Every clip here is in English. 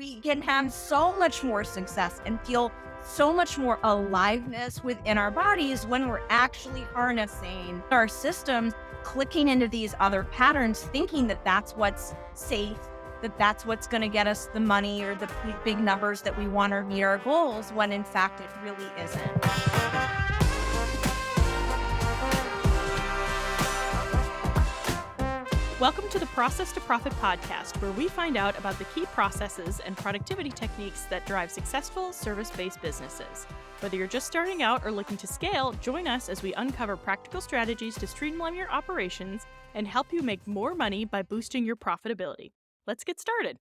we can have so much more success and feel so much more aliveness within our bodies when we're actually harnessing our systems, clicking into these other patterns, thinking that that's what's safe, that that's what's going to get us the money or the big numbers that we want to meet our goals, when in fact it really isn't. Welcome to the Process to Profit podcast, where we find out about the key processes and productivity techniques that drive successful service-based businesses. Whether you're just starting out or looking to scale, join us as we uncover practical strategies to streamline your operations and help you make more money by boosting your profitability. Let's get started.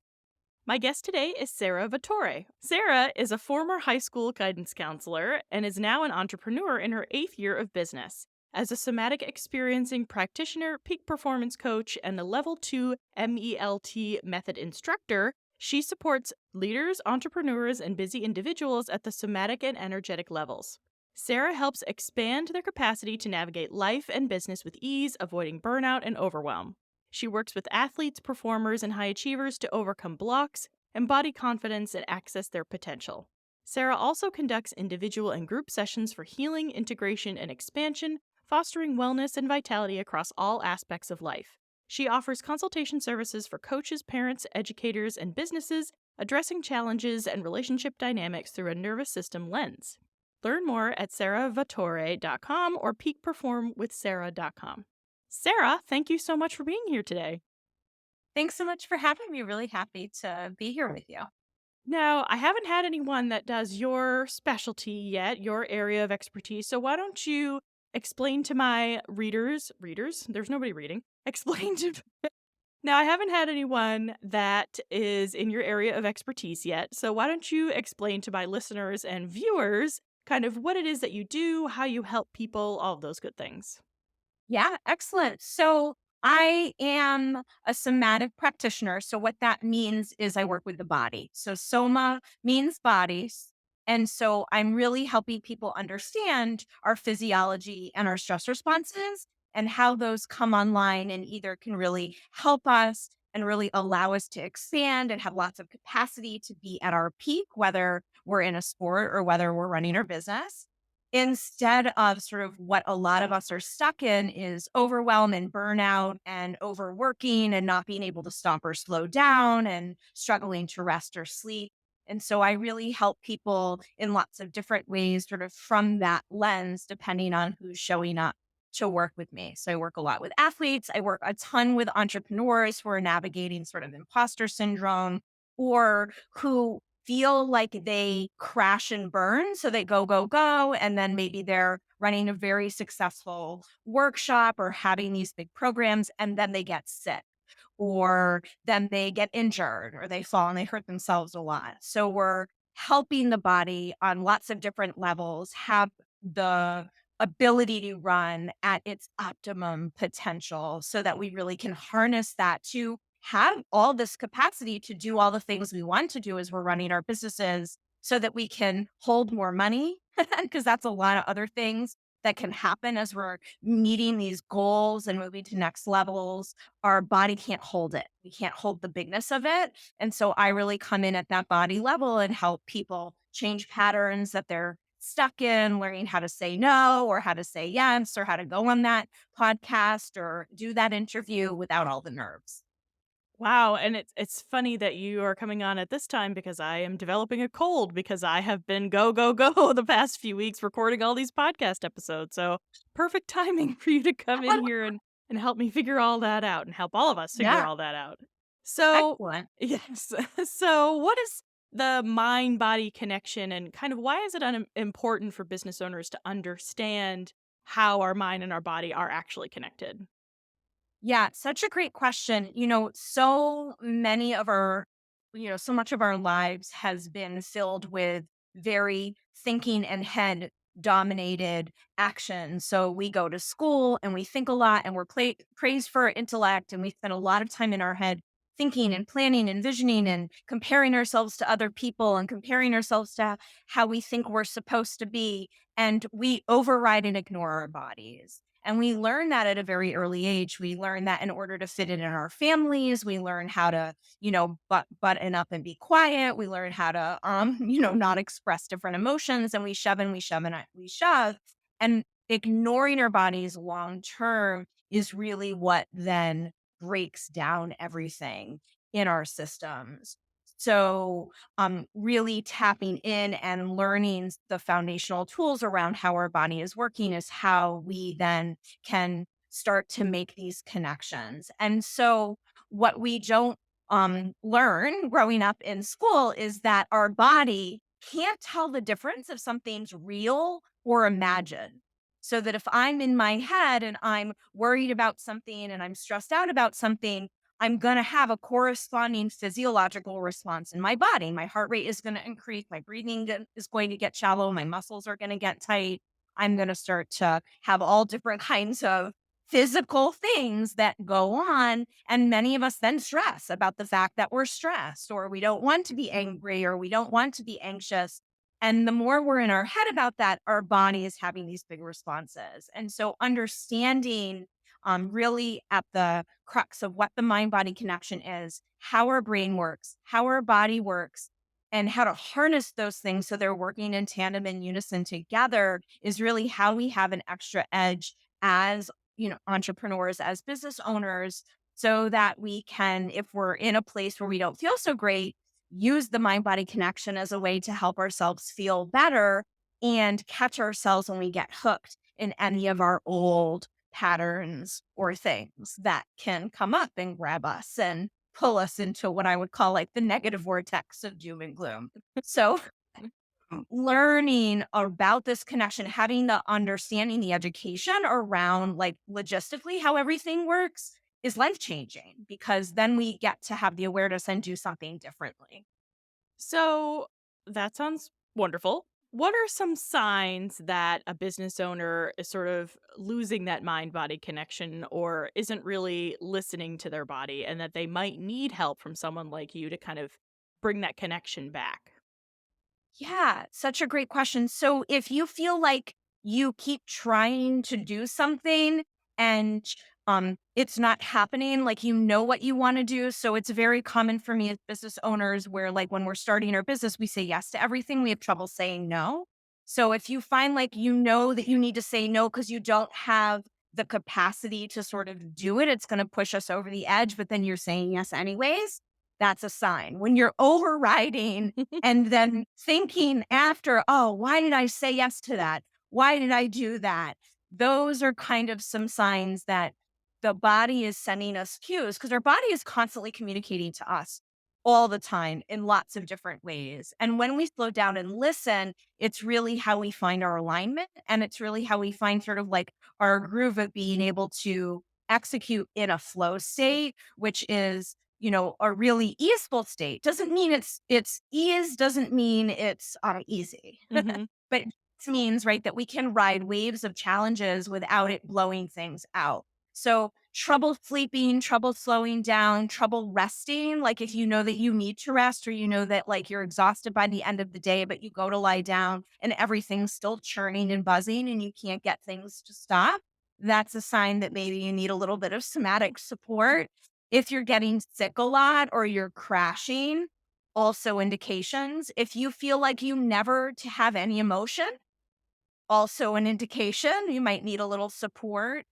My guest today is Sara Vittore. Sara is a former high school guidance counselor and is now an entrepreneur in her 8th year of business. As a somatic experiencing practitioner, peak performance coach, and the Level 2 MELT method instructor, she supports leaders, entrepreneurs, and busy individuals at the somatic and energetic levels. Sara helps expand their capacity to navigate life and business with ease, avoiding burnout and overwhelm. She works with athletes, performers, and high achievers to overcome blocks, embody confidence, and access their potential. Sara also conducts individual and group sessions for healing, integration, and expansion, fostering wellness and vitality across all aspects of life. She offers consultation services for coaches, parents, educators, and businesses, addressing challenges and relationship dynamics through a nervous system lens. Learn more at saravittore.com or peakperformwithsara.com. Sara, thank you so much for being here today. Thanks so much for having me. Really happy to be here with you. Now, I haven't had anyone that does your specialty yet, your area of expertise. So why don't you explain to my readers, there's nobody reading, explain to Now, I haven't had anyone that is in your area of expertise yet. So why don't you explain to my listeners and viewers kind of what it is that you do, how you help people, all of those good things. Yeah, excellent. So I am a somatic practitioner. So what that means is I work with the body. So soma means bodies. And so I'm really helping people understand our physiology and our stress responses and how those come online and either can really help us and really allow us to expand and have lots of capacity to be at our peak, whether we're in a sport or whether we're running our business, instead of sort of what a lot of us are stuck in is overwhelm and burnout and overworking and not being able to stop or slow down and struggling to rest or sleep. And so I really help people in lots of different ways, sort of from that lens, depending on who's showing up to work with me. So I work a lot with athletes. I work a ton with entrepreneurs who are navigating sort of imposter syndrome or who feel like they crash and burn. So they go, go, go. And then maybe they're running a very successful workshop or having these big programs, and then they get sick or then they get injured or they fall and they hurt themselves a lot. So we're helping the body on lots of different levels have the ability to run at its optimum potential so that we really can harness that to have all this capacity to do all the things we want to do as we're running our businesses so that we can hold more money because that's a lot of other things that can happen as we're meeting these goals and moving to next levels. Our body can't hold it. We can't hold the bigness of it. And so I really come in at that body level and help people change patterns that they're stuck in, learning how to say no or how to say yes or how to go on that podcast or do that interview without all the nerves. Wow, and it's funny that you are coming on at this time because I am developing a cold because I have been go, go, go the past few weeks recording all these podcast episodes. So perfect timing for you to come in here and help me figure all that out and help all of us figure Yeah, all that out. So, excellent. yes. So, what is the mind body connection and kind of why is it important for business owners to understand how our mind and our body are actually connected? Yeah, such a great question. So many of our, so much of our lives has been filled with very thinking and head dominated action. So we go to school and we think a lot and we're praised for our intellect and we spend a lot of time in our head thinking and planning and visioning and comparing ourselves to other people and comparing ourselves to how we think we're supposed to be. And we override and ignore our bodies. And we learn that at a very early age. We learn that in order to fit in our families, we learn how to, button up and be quiet. We learn how to, not express different emotions, and we shove and we shove and we shove. And ignoring our bodies long term is really what then breaks down everything in our systems. So, really tapping in and learning the foundational tools around how our body is working is how we then can start to make these connections. And so, what we don't learn growing up in school is that our body can't tell the difference if something's real or imagined. So that if I'm in my head and I'm worried about something and I'm stressed out about something, I'm going to have a corresponding physiological response in my body. My heart rate is going to increase. My is going to get shallow. My muscles are going to get tight. I'm going to start to have all different kinds of physical things that go on. And many of us then stress about the fact that we're stressed or we don't want to be angry or we don't want to be anxious. And the more we're in our head about that, our body is having these big responses. And so understanding really at the crux of what the mind body connection is, how our brain works, how our body works, and how to harness those things so they're working in tandem and unison together is really how we have an extra edge as entrepreneurs, as business owners, so that we can, if we're in a place where we don't feel so great, use the mind body connection as a way to help ourselves feel better and catch ourselves when we get hooked in any of our old patterns or things that can come up and grab us and pull us into what I would call like the negative vortex of doom and gloom. So, learning about this connection, having the understanding, the education around like logistically how everything works is life changing because then we get to have the awareness and do something differently. So that sounds wonderful. What are some signs that a business owner is sort of losing that mind body connection or isn't really listening to their body and that they might need help from someone like you to kind of bring that connection back? Yeah, such a great question. So if you feel like you keep trying to do something and it's not happening, like you know what you want to do. So it's very common for me as business owners where like when we're starting our business, we say yes to everything. We have trouble saying no. So if you find like you know that you need to say no because you don't have the capacity to sort of do it, it's going to push us over the edge, but then you're saying yes anyways. That's a sign. When you're overriding and then thinking after, "Oh, why did I say yes to that? Why did I do that?" Those are kind of some signs that the body is sending us cues because our body is constantly communicating to us all the time in lots of different ways. And when we slow down and listen, it's really how we find our alignment and it's really how we find sort of like our groove of being able to execute in a flow state, which is a really easeful state. Doesn't mean it's ease, doesn't mean it's easy. Mhm. But it means, right, that we can ride waves of challenges without it blowing things out. So trouble sleeping, trouble slowing down, trouble resting. Like if you know that you need to rest or you know that like you're exhausted by the end of the day, but you go to lie down and everything's still churning and buzzing and you can't get things to stop. That's a sign that maybe you need a little bit of somatic support. If you're getting sick a lot or you're crashing, also indications. If you feel like you never to have any emotion, also an indication you might need a little support.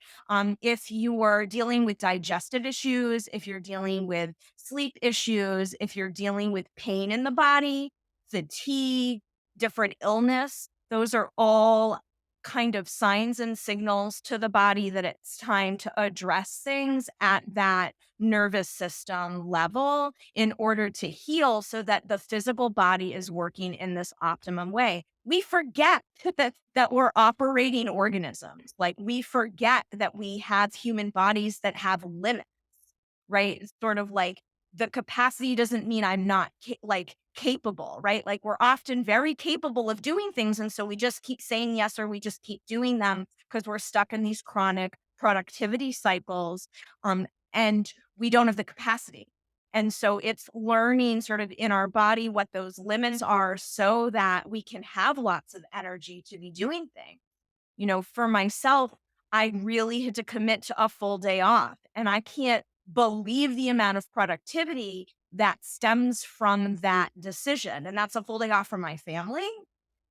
If you are dealing with digestive issues, if you're dealing with sleep issues, if you're dealing with pain in the body, fatigue, different illness, those are all kind of signs and signals to the body that it's time to address things at that nervous system level in order to heal so that the physical body is working in this optimum way. We forget that we're operating organisms. Like we forget that we have human bodies that have limits, right? It's sort of like the capacity doesn't mean I'm not capable, right? Like we're often very capable of doing things. And so we just keep saying yes or we just keep doing them because we're stuck in these chronic productivity cycles. And we don't have the capacity. And so it's learning sort of in our body what those limits are so that we can have lots of energy to be doing things. For myself, I really had to commit to a full day off. And I can't believe the amount of productivity that stems from that decision. And that's a full day off from my family.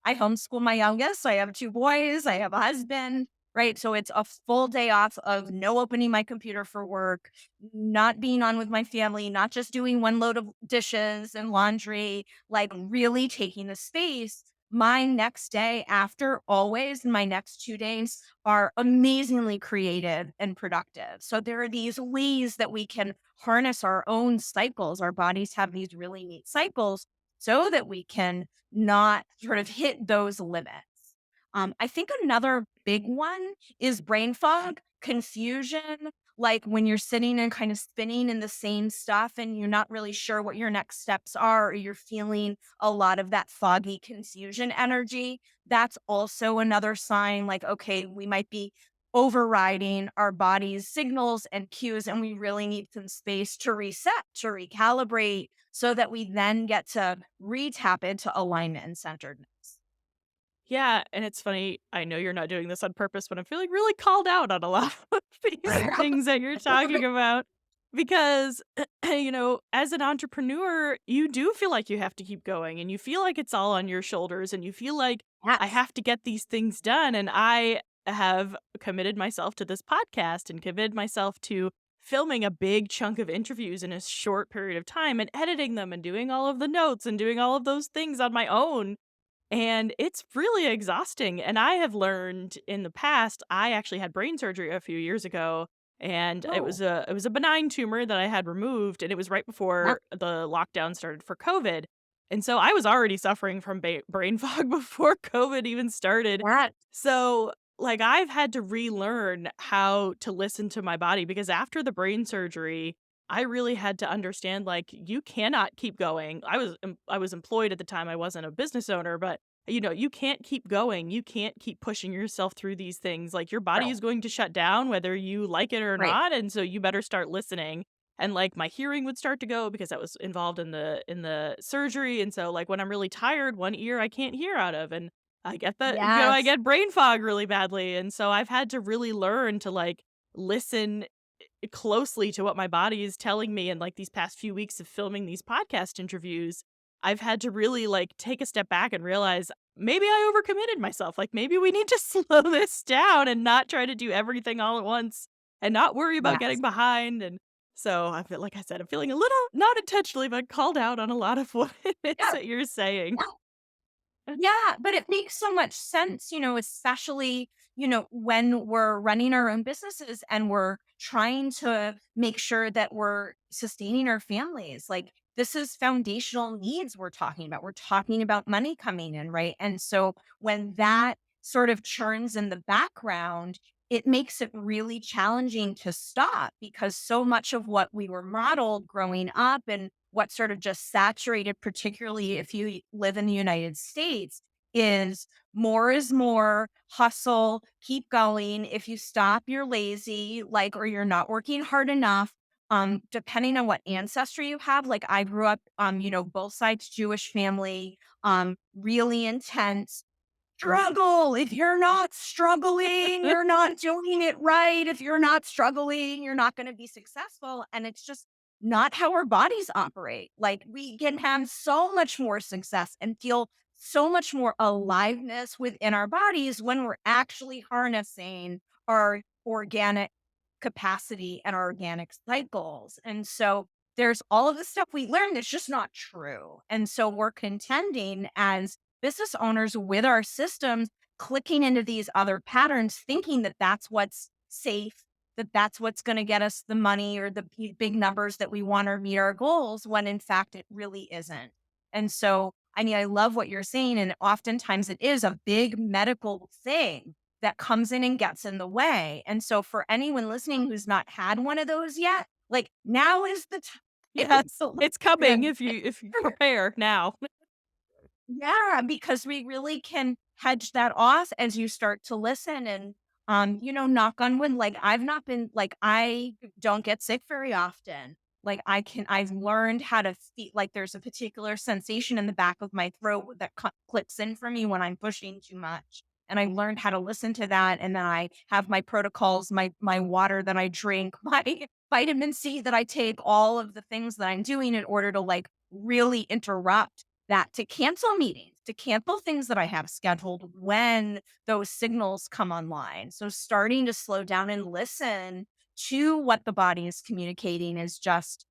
I homeschool my youngest. I have two boys. I have a husband, right? So it's a full day off of no opening my computer for work, not being on with my family, not just doing one load of dishes and laundry, like really taking the space. My next day after, always my next 2 days are amazingly creative and productive. So there are these ways that we can harness our own cycles. Our bodies have these really neat cycles so that we can not sort of hit those limits. I think another big one is brain fog, confusion, like when you're sitting and kind of spinning in the same stuff and you're not really sure what your next steps are, or you're feeling a lot of that foggy confusion energy. That's also another sign like, okay, we might be overriding our body's signals and cues, and we really need some space to reset, to recalibrate, so that we then get to re tap into alignment and centeredness. Yeah, and it's funny, I know you're not doing this on purpose, but I'm feeling really called out on a lot of these things that you're talking about because, as an entrepreneur, you do feel like you have to keep going and you feel like it's all on your shoulders and you feel like I Yes. have to get these things done. And I have committed myself to this podcast and committed myself to filming a big chunk of interviews in a short period of time and editing them and doing all of the notes and doing all of those things on my own, and it's really exhausting, and I have learned in the past I actually had brain surgery a few years ago, and Oh, it was a benign tumor that I had removed, and it was right yeah, before the lockdown started for COVID, and so I was already suffering from brain fog before COVID even started. yeah, So, like, I've had to relearn how to listen to my body because after the brain surgery, I really had to understand, like, you cannot keep going. I was employed at the time, I wasn't a business owner, but, you can't keep going, you can't keep pushing yourself through these things, like, your body no, is going to shut down whether you like it or right. not, and so you better start listening, and, like, my hearing would start to go because I was involved in the surgery, and so, like, when I'm really tired, one ear I can't hear out of, and I get that I Yes, get brain fog really badly, and so I've had to really learn to, like, listen closely to what my body is telling me. And like these past few weeks of filming these podcast interviews, I've had to really like take a step back and realize maybe I overcommitted myself. Like maybe we need to slow this down and not try to do everything all at once and not worry about getting yes. behind. And so I feel like I said, I'm feeling a little not intentionally, but called out on a lot of what it is Yeah, that you're saying. yeah. Yeah, but it makes so much sense, especially, when we're running our own businesses and we're trying to make sure that we're sustaining our families. Like, this is foundational needs we're talking about. We're talking about money coming in, right? And so when that sort of churns in the background, it makes it really challenging to stop because so much of what we were modeled growing up and what sort of just saturated, particularly if you live in the United States, is more is more, hustle, keep going. If you stop, you're lazy, like, or you're not working hard enough. Depending on what ancestry you have, like I grew up, both sides Jewish family, really intense struggle. If you're not struggling, you're not doing it right. If you're not struggling, you're not going to be successful. And it's just not how our bodies operate. Like we can have so much more success and feel so much more aliveness within our bodies when we're actually harnessing our organic capacity and our organic cycles. And so there's all of the stuff we learned that's just not true. And so we're contending as business owners with our systems, clicking into these other patterns, thinking that that's what's safe, that that's what's going to get us the money or the big numbers that we want to meet our goals, when in fact it really isn't. And so, I mean, I love what you're saying. And oftentimes it is a big medical thing that comes in and gets in the way. And so, for anyone listening who's not had one of those yet, like now is the time Yes, to it's coming learn. if you prepare now. Yeah, because we really can hedge that off as you start to listen and knock on wood. Like I've not been like I don't get sick very often. Like I've learned how to feel like there's a particular sensation in the back of my throat that clicks in for me when I'm pushing too much. And I learned how to listen to that. And then I have my protocols, my water that I drink, my vitamin C that I take, all of the things that I'm doing in order to like really interrupt that, to cancel meetings, to cancel things that I have scheduled when those signals come online. So starting to slow down and listen to what the body is communicating is just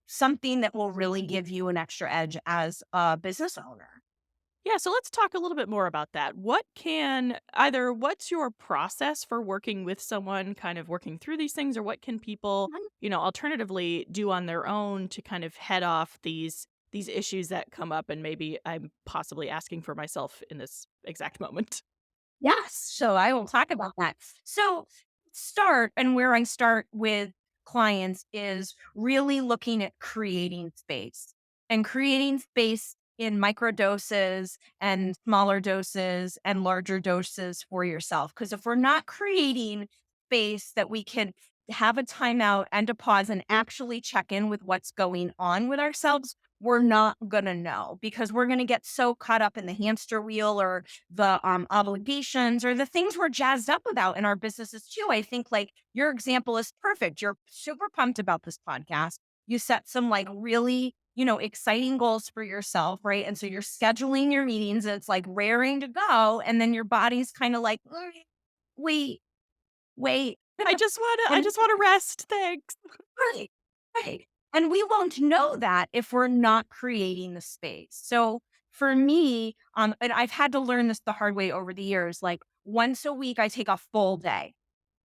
something that will really give you an extra edge as a business owner. Yeah, so let's talk a little bit more about that. What's your process for working with someone, kind of working through these things, or what can people, alternatively do on their own to kind of head off these issues that come up and maybe I'm possibly asking for myself in this exact moment. Yes. So I will talk about that. So start and where I start with clients is really looking at creating space in micro doses and smaller doses and larger doses for yourself. Because if we're not creating space that we can have a timeout and a pause and actually check in with what's going on with ourselves, we're not going to know because we're going to get so caught up in the hamster wheel or the obligations or the things we're jazzed up about in our businesses too. I think like your example is perfect. You're super pumped about this podcast. You set some like really, exciting goals for yourself, right? And so you're scheduling your meetings. And it's like raring to go. And then your body's kind of like, wait, wait. I And just want to rest. Thanks. right, right. And we won't know that if we're not creating the space. So for me, and I've had to learn this the hard way over the years, like once a week, I take a full day.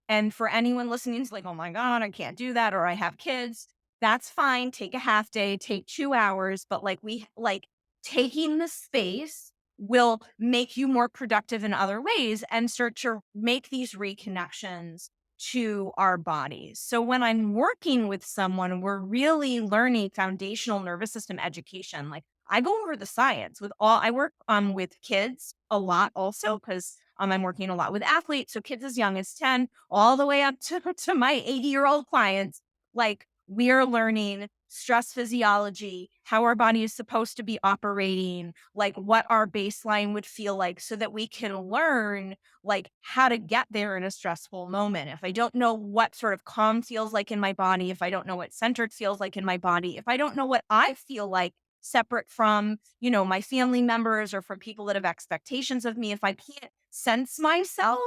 And for anyone listening, it's like, oh my God, I can't do that, or I have kids. That's fine. Take a half day, take 2 hours. But like taking the space will make you more productive in other ways and start to make these reconnections to our bodies. So when I'm working with someone, we're really learning foundational nervous system education. Like I go over the science with I work with kids a lot also because I'm working a lot with athletes. So kids as young as 10 all the way up to my 80-year-old clients. Like we are learning stress physiology, how our body is supposed to be operating, like what our baseline would feel like so that we can learn like how to get there in a stressful moment. If I don't know what sort of calm feels like in my body, if I don't know what centered feels like in my body, if I don't know what I feel like separate from, my family members or from people that have expectations of me, if I can't sense myself,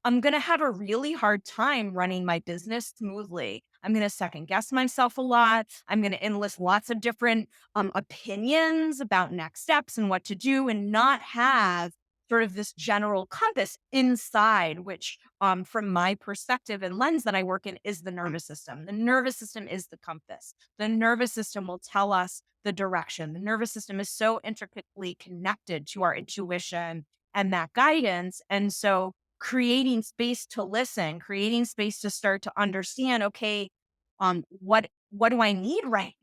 I'm going to have a really hard time running my business smoothly. I'm going to second guess myself a lot. I'm going to enlist lots of different opinions about next steps and what to do and not have sort of this general compass inside, which from my perspective and lens that I work in is the nervous system. The nervous system is the compass. The nervous system will tell us the direction. The nervous system is so intricately connected to our intuition and that guidance. And so creating space to listen, creating space to start to understand, okay, what do I need right?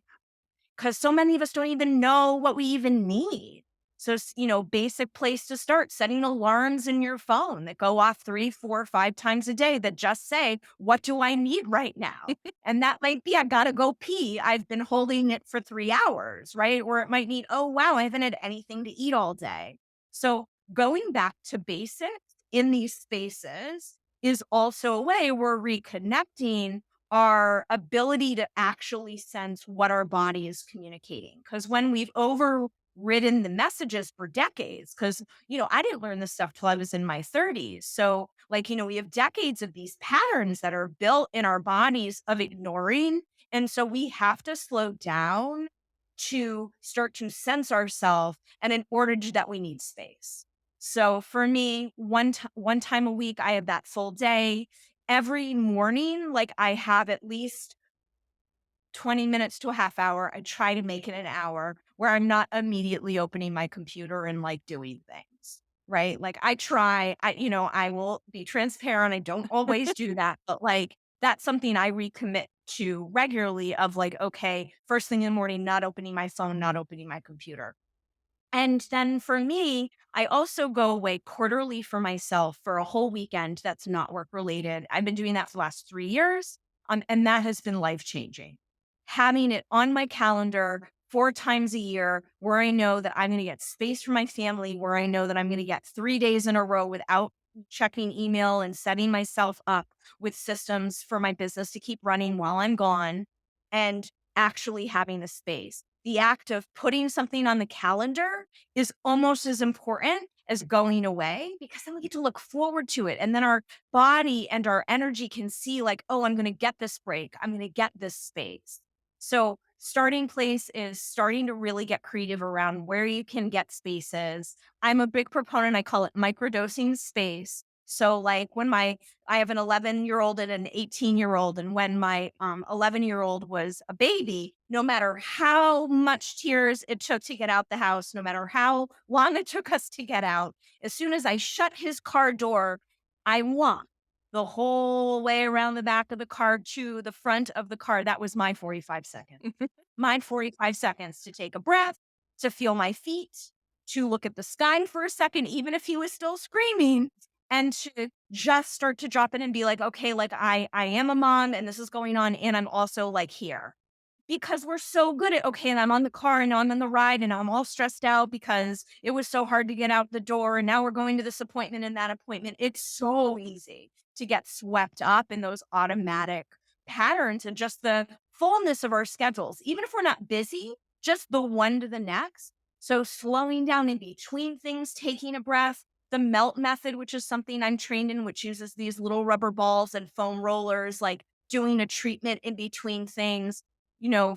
Because so many of us don't even know what we even need. So, basic place to start, setting alarms in your phone that go off 3, 4, 5 times a day that just say, what do I need right now? And that might be, I gotta go pee. I've been holding it for 3 hours, right? Or it might mean, oh, wow, I haven't had anything to eat all day. So going back to basics in these spaces is also a way we're reconnecting our ability to actually sense what our body is communicating. Because when we've overridden the messages for decades, because, I didn't learn this stuff till I was in my 30s. So, like, we have decades of these patterns that are built in our bodies of ignoring. And so we have to slow down to start to sense ourselves. And in order to do that, we need space. So for me, one time a week, I have that full day every morning, like I have at least 20 minutes to a half hour. I try to make it an hour where I'm not immediately opening my computer and like doing things, right? Like I will be transparent. I don't always do that, but like that's something I recommit to regularly of like, okay, first thing in the morning, not opening my phone, not opening my computer. And then for me, I also go away quarterly for myself for a whole weekend that's not work related. I've been doing that for the last 3 years, and that has been life changing. Having it on my calendar 4 times a year where I know that I'm going to get space for my family, where I know that I'm going to get 3 days in a row without checking email and setting myself up with systems for my business to keep running while I'm gone and actually having the space. The act of putting something on the calendar is almost as important as going away because then we get to look forward to it. And then our body and our energy can see, like, oh, I'm going to get this break. I'm going to get this space. So, starting place is starting to really get creative around where you can get spaces. I'm a big proponent. I call it microdosing space. So, like I have an 11-year-old and an 18-year-old, and when my 11-year-old was a baby, no matter how much tears it took to get out the house, no matter how long it took us to get out, as soon as I shut his car door, I walked the whole way around the back of the car to the front of the car. That was my 45 seconds. My 45 seconds to take a breath, to feel my feet, to look at the sky for a second, even if he was still screaming, and to just start to drop in and be like, okay, like I am a mom and this is going on. And I'm also like here because we're so good at, okay, and I'm on the car and now I'm on the ride and I'm all stressed out because it was so hard to get out the door. And now we're going to this appointment and that appointment. It's so easy to get swept up in those automatic patterns and just the fullness of our schedules. Even if we're not busy, just the one to the next. So slowing down in between things, taking a breath, the melt method, which is something I'm trained in, which uses these little rubber balls and foam rollers, like doing a treatment in between things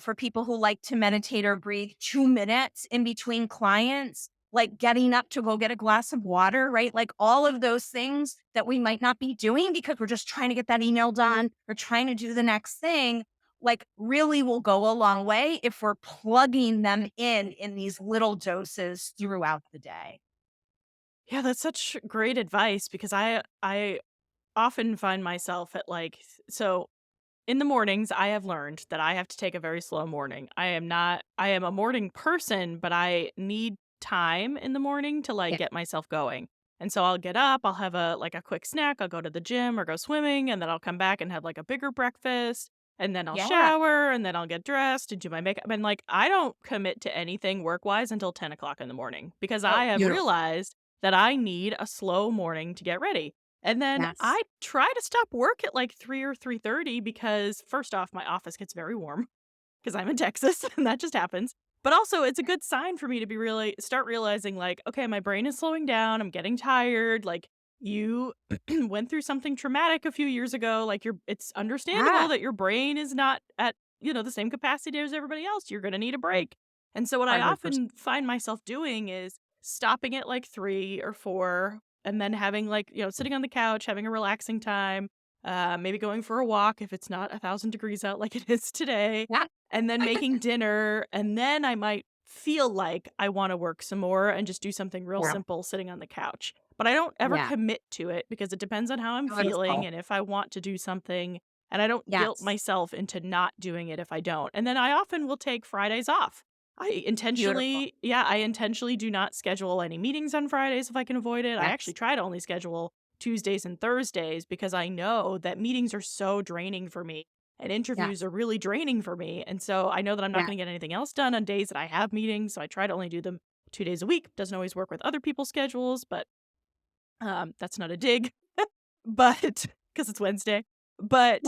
for people who like to meditate or breathe, 2 minutes in between clients, like getting up to go get a glass of water, right? Like all of those things that we might not be doing because we're just trying to get that email done or trying to do the next thing, like really will go a long way if we're plugging them in these little doses throughout the day. Yeah, that's such great advice because I often find myself at like so in the mornings I have learned that I have to take a very slow morning. I am a morning person, but I need time in the morning to like Yeah. get myself going. And so I'll get up, I'll have a quick snack, I'll go to the gym or go swimming, and then I'll come back and have like a bigger breakfast, and then I'll Yeah. shower, and then I'll get dressed and do my makeup. And like I don't commit to anything work wise until 10 o'clock in the morning because Oh, I have beautiful. realized that I need a slow morning to get ready. And then Yes. I try to stop work at like 3 or 3:30 because first off, my office gets very warm because I'm in Texas and that just happens. But also it's a good sign for me to be really start realizing like, okay, my brain is slowing down, I'm getting tired, like you went through something traumatic a few years ago, like it's understandable Yeah. that your brain is not at, the same capacity as everybody else. You're going to need a break. And so what I 100%. often find myself doing is stopping at like 3 or 4 and then having like, sitting on the couch, having a relaxing time, maybe going for a walk if it's not 1,000 degrees out like it is today, Yeah. and then making dinner. And then I might feel like I want to work some more and just do something real Yeah. simple sitting on the couch. But I don't ever Yeah. commit to it because it depends on how I'm feeling Beautiful. and if I want to do something. And I don't guilt Yes. myself into not doing it if I don't. And then I often will take Fridays off. Beautiful. I intentionally do not schedule any meetings on Fridays if I can avoid it. I actually Yes. try to only schedule Tuesdays and Thursdays because I know that meetings are so draining for me and interviews Yes. are really draining for me. And so I know that I'm not Yeah. going to get anything else done on days that I have meetings. So I try to only do them 2 days a week. Doesn't always work with other people's schedules, but that's not a dig, but because it's Wednesday. But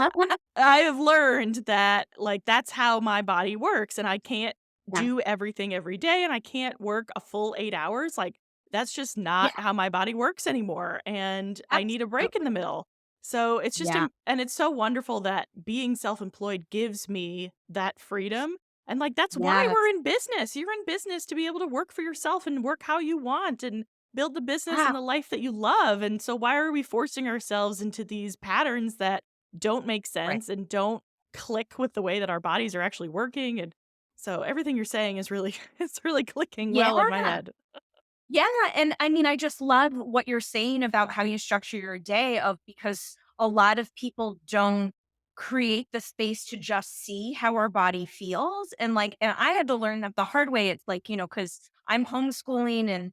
I have learned that, like, that's how my body works, and I can't Yeah. do everything every day, and I can't work a full 8 hours, like, that's just not Yeah. how my body works anymore, and I need a break in the Absolutely. middle. So, it's just Yeah. and it's so wonderful that being self-employed gives me that freedom, and, like, that's why Yes. we're in business. You're in business to be able to work for yourself and work how you want and build the business Yeah. and the life that you love, and so why are we forcing ourselves into these patterns that don't make Right. sense and don't click with the way that our bodies are actually working. And so everything you're saying is really it's really clicking Yeah. well in my head. Yeah, and I mean, I just love what you're saying about how you structure your day of because a lot of people don't create the space to just see how our body feels. And I had to learn that the hard way. It's like, because I'm homeschooling and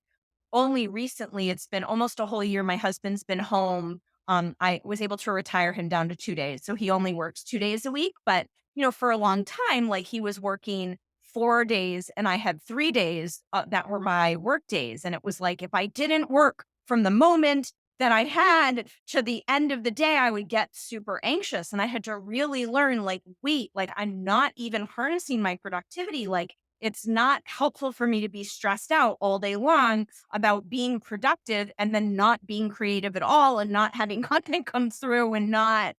only recently, it's been almost a whole year, my husband's been home. I was able to retire him down to 2 days, so he only works 2 days a week, but, for a long time, like, he was working 4 days, and I had 3 days, that were my work days, and it was like, if I didn't work from the moment that I had to the end of the day, I would get super anxious. And I had to really learn, like, wait, like, I'm not even harnessing my productivity. Like, it's not helpful for me to be stressed out all day long about being productive and then not being creative at all and not having content come through and not,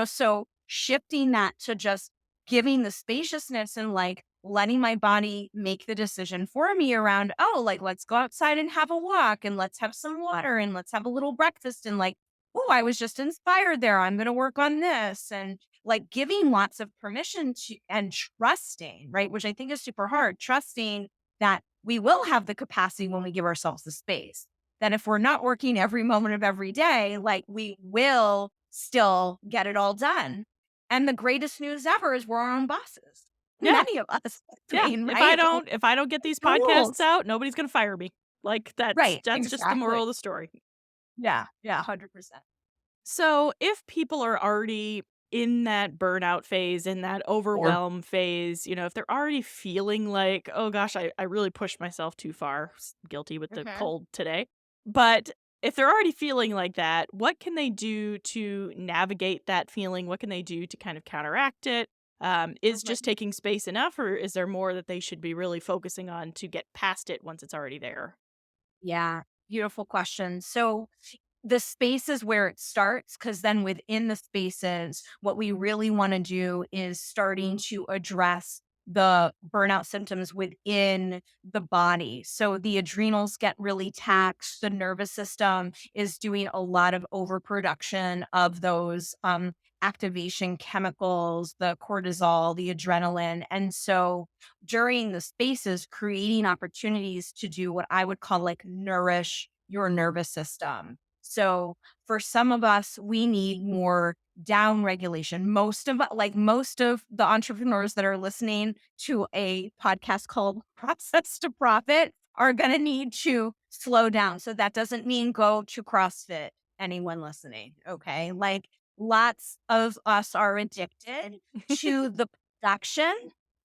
so shifting that to just giving the spaciousness and like letting my body make the decision for me around, oh, like, let's go outside and have a walk and let's have some water and let's have a little breakfast. And like, oh, I was just inspired there. I'm going to work on this. And like giving lots of permission to and trusting, right? Which I think is super hard, trusting that we will have the capacity when we give ourselves the space. That if we're not working every moment of every day, like we will still get it all done. And the greatest news ever is we're our own bosses. Yeah. Many of us. I Yeah. mean, If I right? don't if I don't get these No podcasts rules. out, nobody's gonna fire me. Like, that's Right. that's just the moral Exactly. of the story. Yeah. Yeah. 100%. So, if people are already in that burnout phase, in that Or, overwhelm phase, if they're already feeling like, "Oh gosh, I really pushed myself too far," guilty with the mhm. cold today. But if they're already feeling like that, what can they do to navigate that feeling? What can they do to kind of counteract it? Is just Mhm. taking space enough, or is there more that they should be really focusing on to get past it once it's already there? Yeah. Beautiful question. So, the space is where it starts because then within the spaces, what we really want to do is starting to address the burnout symptoms within the body. So the adrenals get really taxed. The nervous system is doing a lot of overproduction of those activation chemicals, the cortisol, the adrenaline. And so during the spaces, creating opportunities to do what I would call like nourish your nervous system. So for some of us, we need more down regulation. Most of the entrepreneurs that are listening to a podcast called Process to Profit are going to need to slow down. So that doesn't mean go to CrossFit, anyone listening. Okay. Like lots of us are addicted to the production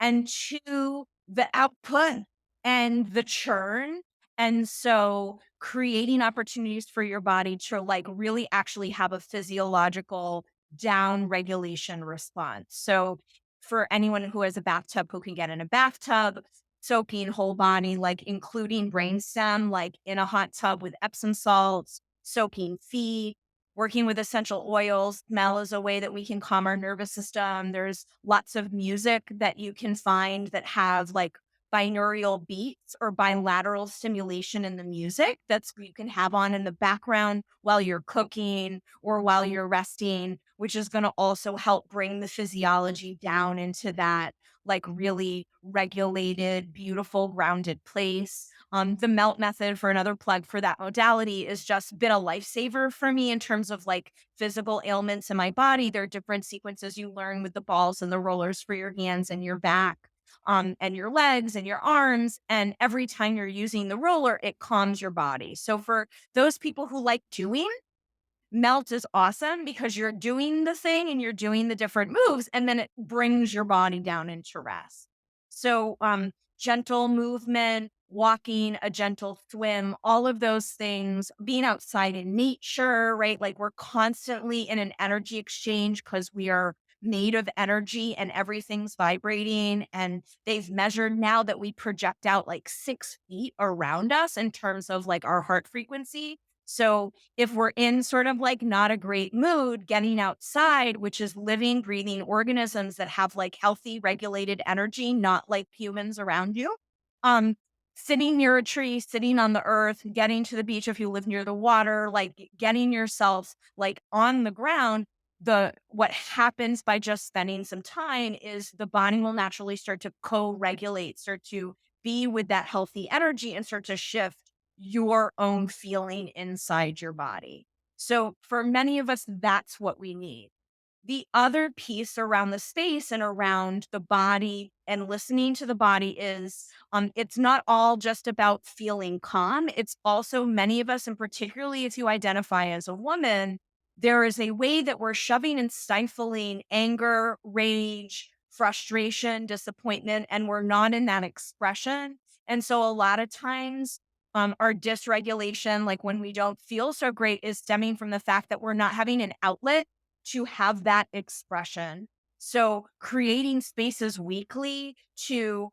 and to the output and the churn. And so creating opportunities for your body to like really actually have a physiological down regulation response. So for anyone who has a bathtub who can get in a bathtub, soaking whole body, like including brainstem, like in a hot tub with Epsom salts, soaking feet, working with essential oils. Smell is a way that we can calm our nervous system. There's lots of music that you can find that have like binaural beats or bilateral stimulation in the music that's you can have on in the background while you're cooking or while you're resting, which is going to also help bring the physiology down into that like really regulated, beautiful, grounded place. The melt method for another plug for that modality is just been a lifesaver for me in terms of like physical ailments in my body. There are different sequences you learn with the balls and the rollers for your hands and your back and your legs and your arms. And every time you're using the roller, it calms your body. So for those people who like doing, melt is awesome because you're doing the thing and you're doing the different moves, and then it brings your body down into rest. So, gentle movement, walking, a gentle swim, all of those things, being outside in nature, right? Like we're constantly in an energy exchange because we are made of energy and everything's vibrating. And they've measured now that we project out like 6 feet around us in terms of like our heart frequency. So, if we're in sort of like not a great mood, getting outside, which is living, breathing organisms that have like healthy, regulated energy, not like humans around you. Um, Sitting near a tree, sitting on the earth, getting to the beach if you live near the water, like getting yourself like on the ground. What happens by just spending some time is the body will naturally start to co-regulate, start to be with that healthy energy and start to shift your own feeling inside your body. So for many of us, that's what we need. The other piece around the space and around the body and listening to the body is it's not all just about feeling calm. It's also many of us, and particularly if you identify as a woman, there is a way that we're shoving and stifling anger, rage, frustration, disappointment, and we're not in that expression. And so a lot of times our dysregulation, like when we don't feel so great, is stemming from the fact that we're not having an outlet to have that expression. So creating spaces weekly to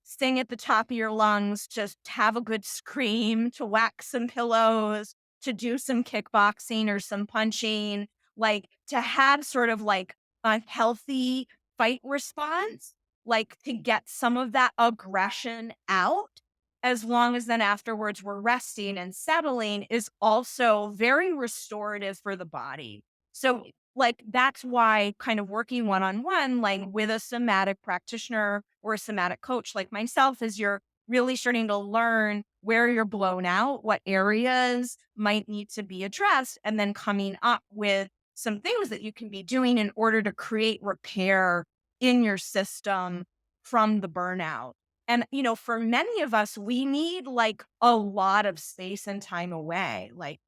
sing at the top of your lungs, just have a good scream, to whack some pillows, to do some kickboxing or some punching, like to have sort of like a healthy fight response, like to get some of that aggression out, as long as then afterwards we're resting and settling, is also very restorative for the body. So, like, that's why kind of working one on one, like with a somatic practitioner or a somatic coach like myself, is you're really starting to learn where you're blown out, what areas might need to be addressed, and then coming up with some things that you can be doing in order to create repair in your system from the burnout. And, for many of us, we need like a lot of space and time away. Like,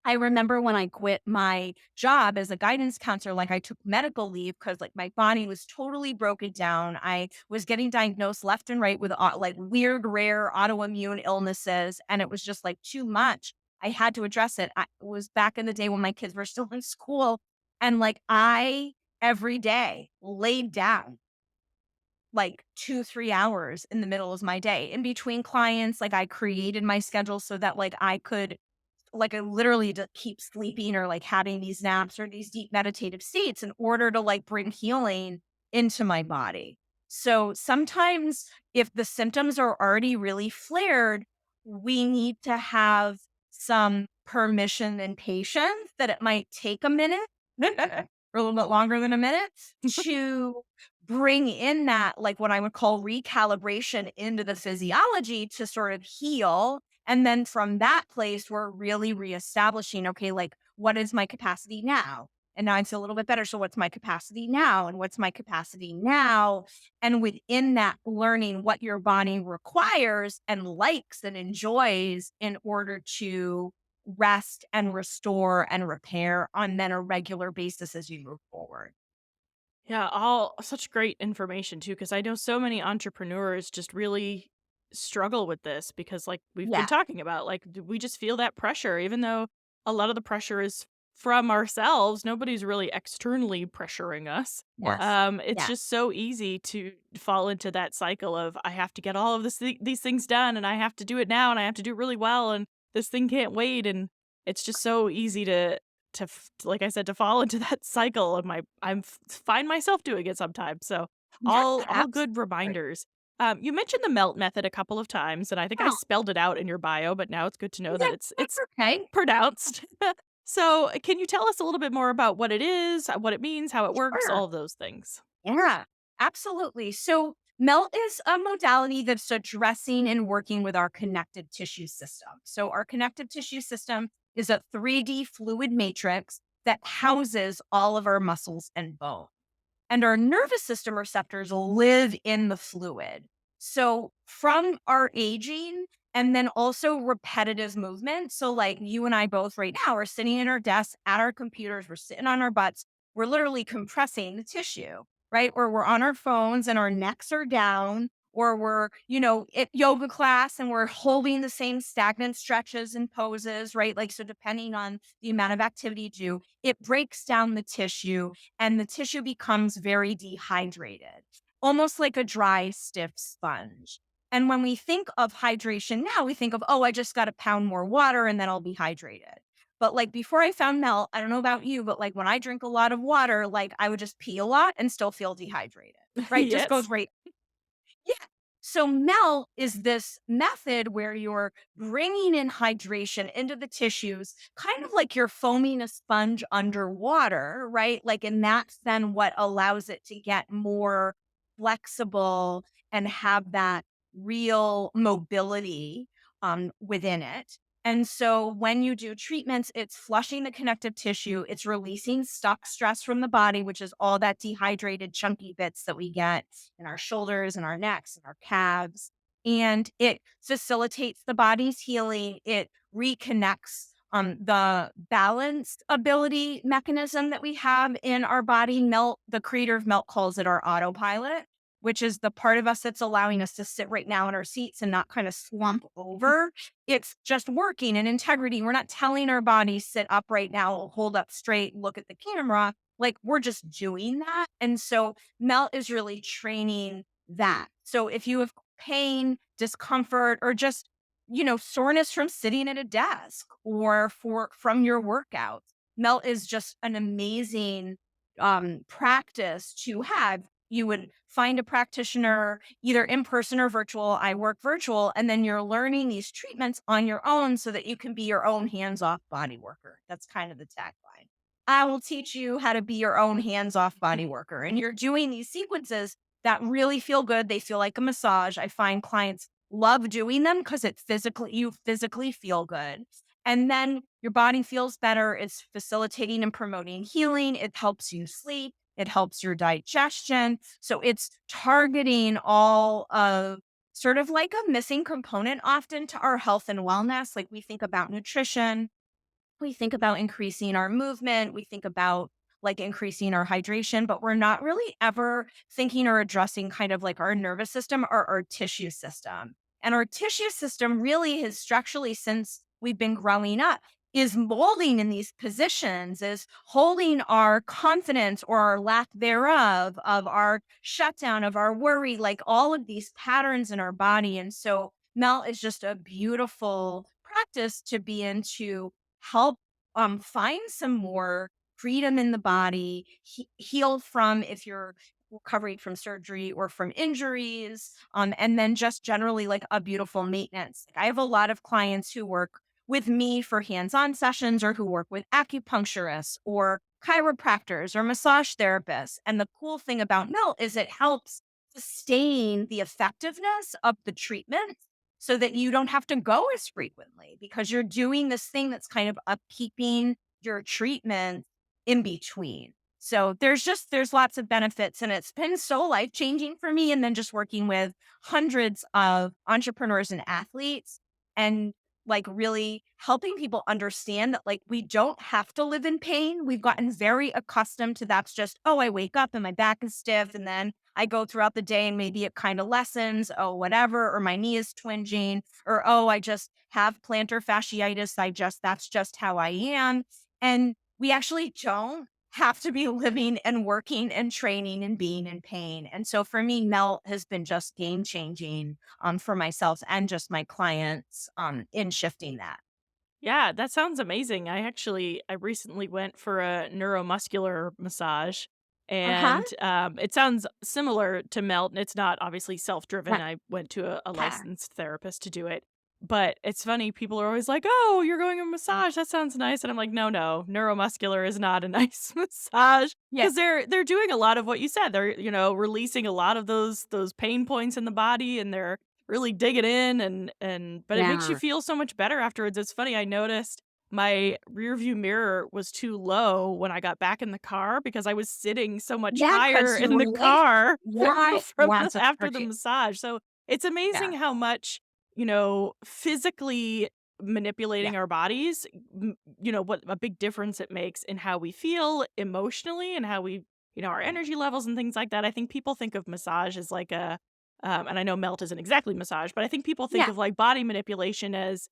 I remember when I quit my job as a guidance counselor, like I took medical leave because like my body was totally broken down. I was getting diagnosed left and right with like weird, rare autoimmune illnesses. And it was just like too much. I had to address it. It was back in the day when my kids were still in school. And like I every day laid down like 2, 3 hours in the middle of my day in between clients. Like I created my schedule so that like I could, like, I literally to keep sleeping or like having these naps or these deep meditative states in order to like bring healing into my body. So sometimes if the symptoms are already really flared, we need to have some permission and patience that it might take a minute or a little bit longer than a minute to bring in that, like what I would call recalibration into the physiology to sort of heal. And then from that place, we're really reestablishing, okay, like what is my capacity now? And now I feel a little bit better. So what's my capacity now? And what's my capacity now? And within that, learning what your body requires and likes and enjoys in order to rest and restore and repair on then a regular basis as you move forward. Yeah, all such great information too, because I know so many entrepreneurs just really struggle with this because, like we've been Yeah. talking about, like we just feel that pressure, even though a lot of the pressure is from ourselves. Nobody's really externally pressuring us. Yes. It's Yeah. just so easy to fall into that cycle of I have to get all of these things done, and I have to do it now, and I have to do it really well, and this thing can't wait, and it's just so easy like I said, to fall into that cycle of find myself doing it sometimes. So Yeah. all good Absolutely. reminders. You mentioned the melt method a couple of times, and I think I Oh, spelled it out in your bio, but now it's good to know that yeah, it's that's okay. pronounced. So can you tell us a little bit more about what it is, what it means, how it works, Sure. all of those things? Yeah, absolutely. So, melt is a modality that's addressing and working with our connective tissue system. So, our connective tissue system is a 3D fluid matrix that houses all of our muscles and bone. And our nervous system receptors live in the fluid. So, from our aging and then also repetitive movement. So, like you and I both right now are sitting at our desks at our computers, we're sitting on our butts, we're literally compressing the tissue, right? Or we're on our phones and our necks are down, or we're, at yoga class and we're holding the same stagnant stretches and poses, right? Like, so depending on the amount of activity you do, it breaks down the tissue and the tissue becomes very dehydrated, almost like a dry, stiff sponge. And when we think of hydration now, we think of, oh, I just got to pound more water and then I'll be hydrated. But like before I found melt, I don't know about you, but like when I drink a lot of water, like I would just pee a lot and still feel dehydrated, right? Just Yes. goes right. Yeah. So melt is this method where you're bringing in hydration into the tissues, kind of like you're foaming a sponge underwater, right? Like, and that's then what allows it to get more flexible and have that real mobility within it. And so when you do treatments, it's flushing the connective tissue, it's releasing stuck stress from the body, which is all that dehydrated, chunky bits that we get in our shoulders and our necks and our calves. And it facilitates the body's healing. It reconnects the balance ability mechanism that we have in our body. Melt, the creator of Melt calls it our autopilot. which is the part of us that's allowing us to sit right now in our seats and not kind of slump over. It's just working and integrity. We're not telling our body, sit up right now, hold up straight, look at the camera. Like we're just doing that. And so Melt is really training that. So if you have pain, discomfort, or just, soreness from sitting at a desk or from your workouts, Melt is just an amazing practice to have. You would find a practitioner either in person or virtual. I work virtual, and then you're learning these treatments on your own so that you can be your own hands off body worker. That's kind of the tagline. I will teach you how to be your own hands off body worker. And you're doing these sequences that really feel good. They feel like a massage. I find clients love doing them because you physically feel good. And then your body feels better. It's facilitating and promoting healing. It helps you sleep. It helps your digestion. So it's targeting all of sort of like a missing component often to our health and wellness. Like we think about nutrition, we think about increasing our movement, we think about like increasing our hydration, but we're not really ever thinking or addressing kind of like our nervous system or our tissue system. And our tissue system really has structurally, since we've been growing up, is molding in these positions, is holding our confidence or our lack thereof, of our shutdown, of our worry, like all of these patterns in our body. And so Mel is just a beautiful practice to be into, help find some more freedom in the body, heal from if you're recovering from surgery or from injuries, and then just generally like a beautiful maintenance. Like, I have a lot of clients who work with me for hands-on sessions or who work with acupuncturists or chiropractors or massage therapists. And the cool thing about Melt is it helps sustain the effectiveness of the treatment so that you don't have to go as frequently because you're doing this thing that's kind of upkeeping your treatment in between. So there's lots of benefits, and it's been so life-changing for me, and then just working with hundreds of entrepreneurs and athletes and like really helping people understand that like we don't have to live in pain. We've gotten very accustomed to that's just, oh, I wake up and my back is stiff, and then I go throughout the day and maybe it kind of lessens, oh, whatever, or my knee is twinging, or oh, I just have plantar fasciitis. That's just how I am. And we actually don't have to be living and working and training and being in pain. And so for me, Melt has been just game changing for myself and just my clients in shifting that. Yeah, that sounds amazing. I recently went for a neuromuscular massage, Uh huh. and it sounds similar to Melt, and it's not obviously self-driven. Yeah. I went to a Yeah. licensed therapist to do it. But it's funny, people are always like, "Oh, you're going to a massage. That sounds nice." And I'm like, "No, no. Neuromuscular is not a nice massage." Yeah. Because they're doing a lot of what you said. They're, releasing a lot of those pain points in the body, and they're really dig it in, and but it makes you Yeah. feel so much better afterwards. It's funny, I noticed my rear view mirror was too low when I got back in the car because I was sitting so much Yeah. higher Because you in were the late. car Yeah. from Yeah. the It's a after the tricky. massage. So it's Yeah. amazing how much, physically Yeah. manipulating our bodies, what a big difference it makes in how we feel emotionally and how we, our energy levels and things like that. I think people think of massage as like and I know melt isn't exactly massage, but I think people think Yeah. of like body manipulation as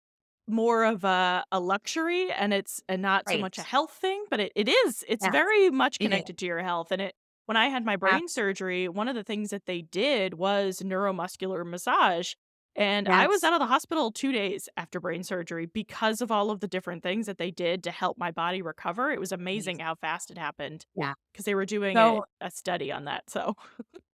more of a luxury, and it's and not so much a Right. health thing, but it is. It's Yeah. very much It is. connected to your health. And it when I had my brain Abs- surgery, one of the things that they did was neuromuscular massage. And I was Yes. out of the hospital 2 days after brain surgery because of all of the different things that they did to help my body recover. It was amazing Amazing. how fast it happened Yeah. because they were doing So a study on that. So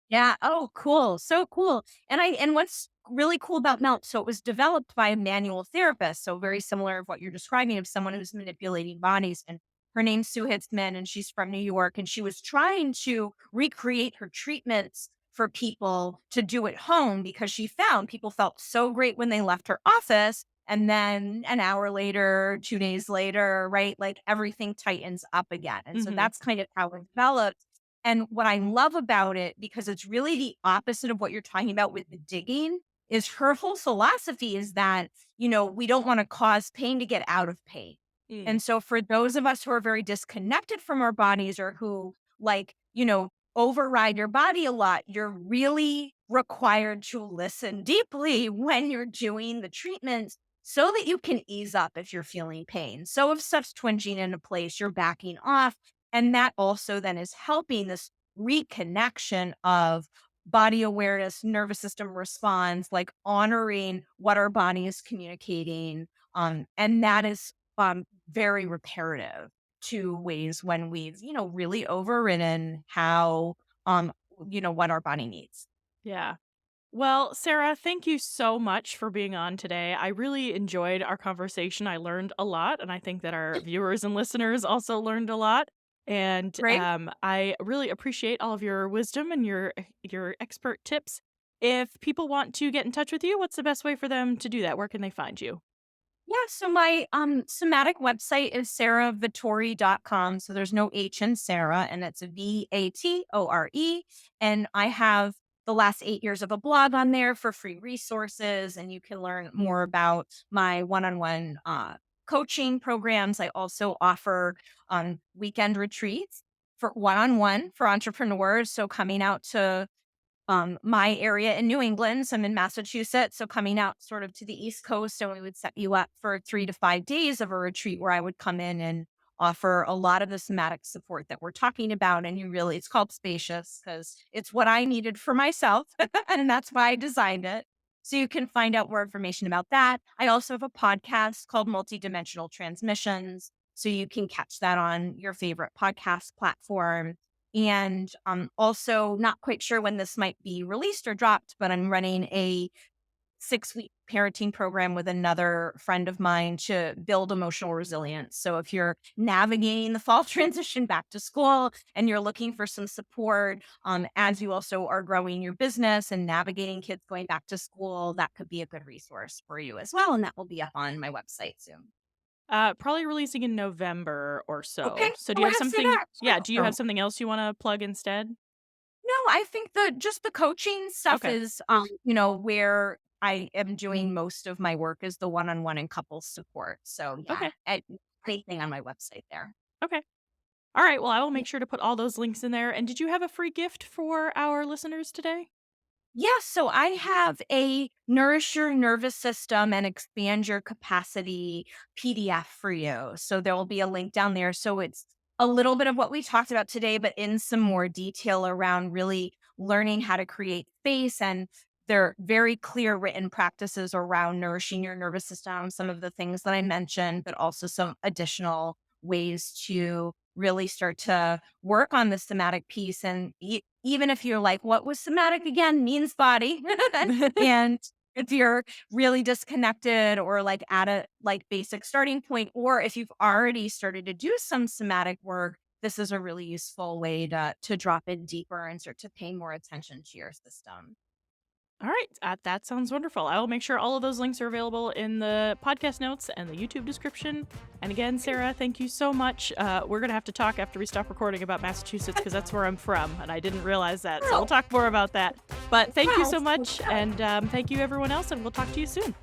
yeah. Oh, cool. So cool. And what's really cool about Melt, so it was developed by a manual therapist. So very similar of what you're describing of someone who's manipulating bodies. And her name's Sue Hitzman, and she's from New York. And she was trying to recreate her treatments for people to do at home because she found people felt so great when they left her office. And then an hour later, 2 days later, right? Like everything tightens up again. And so mhm. that's kind of how it developed. And what I love about it, because it's really the opposite of what you're talking about with the digging, is her whole philosophy is that, we don't want to cause pain to get out of pain. Mm. And so for those of us who are very disconnected from our bodies or who like, override your body a lot, you're really required to listen deeply when you're doing the treatments so that you can ease up if you're feeling pain. So if stuff's twinging into place, you're backing off. And that also then is helping this reconnection of body awareness, nervous system response, like honoring what our body is communicating. And that is very reparative to ways when we've, really overridden how, what our body needs. Yeah. Well, Sarah, thank you so much for being on today. I really enjoyed our conversation. I learned a lot, and I think that our viewers and listeners also learned a lot. And Great. I really appreciate all of your wisdom and your expert tips. If people want to get in touch with you, what's the best way for them to do that? Where can they find you? Yeah, so my somatic website is saravitore.com. So there's no H in Sarah, and it's Vatore. And I have the last 8 years of a blog on there for free resources, and you can learn more about my one-on-one coaching programs. I also offer weekend retreats for one-on-one for entrepreneurs. So coming out to my area in New England. So I'm in Massachusetts. So coming out sort of to the East Coast, and we would set you up for 3 to 5 days of a retreat where I would come in and offer a lot of the somatic support that we're talking about. And it's called Spacious because it's what I needed for myself. And that's why I designed it. So you can find out more information about that. I also have a podcast called Multidimensional Transmissions. So you can catch that on your favorite podcast platform. And also not quite sure when this might be released or dropped, but I'm running a 6-week parenting program with another friend of mine to build emotional resilience. So if you're navigating the fall transition back to school and you're looking for some support as you also are growing your business and navigating kids going back to school, that could be a good resource for you as well. And that will be up on my website soon. Probably releasing in November or Okay. so. So do Well, you I have have to say something? that. Yeah. Do you Oh, have something else you want to plug instead? no, I think the coaching stuff Okay. is, where I am doing most of my work is the one-on-one and couples support. So yeah, Okay. anything on my website there. Okay. All right. Well, I will make sure to put all those links in there. And did you have a free gift for our listeners today? Yes, so I have a Nourish Your Nervous System and Expand Your Capacity PDF for you. So there will be a link down there. So it's a little bit of what we talked about today, but in some more detail around really learning how to create space. And there are very clear written practices around nourishing your nervous system, some of the things that I mentioned, but also some additional ways to really start to work on the somatic piece. And even if you're like, what was somatic again? Means body. And if you're really disconnected or like at a like basic starting point, or if you've already started to do some somatic work, this is a really useful way to drop in deeper and start to pay more attention to your system. All right, that sounds wonderful. I will make sure all of those links are available in the podcast notes and the YouTube description. And again, Sarah, thank you so much. We're going to have to talk after we stop recording about Massachusetts because that's where I'm from, and I didn't realize that. So we'll Oh, talk more about that. But thank you wow. so much, and thank you everyone else, and we'll talk to you soon.